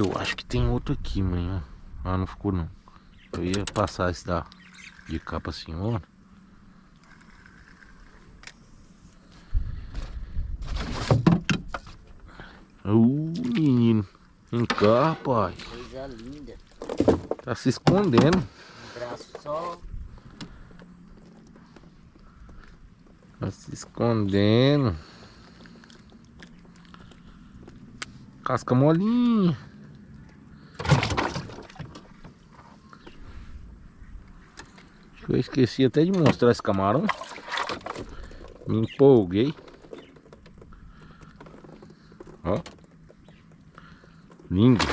Eu acho que tem outro aqui, mãe, ó. Ah, não ficou não. Eu ia passar esse da de cá pra senhora. Menino. Vem cá, rapaz. Coisa linda. Tá se escondendo. Um braço só. Tá se escondendo. Casca molinha. Acho que eu esqueci até de mostrar esse camarão. Me empolguei. Ó. Lindo.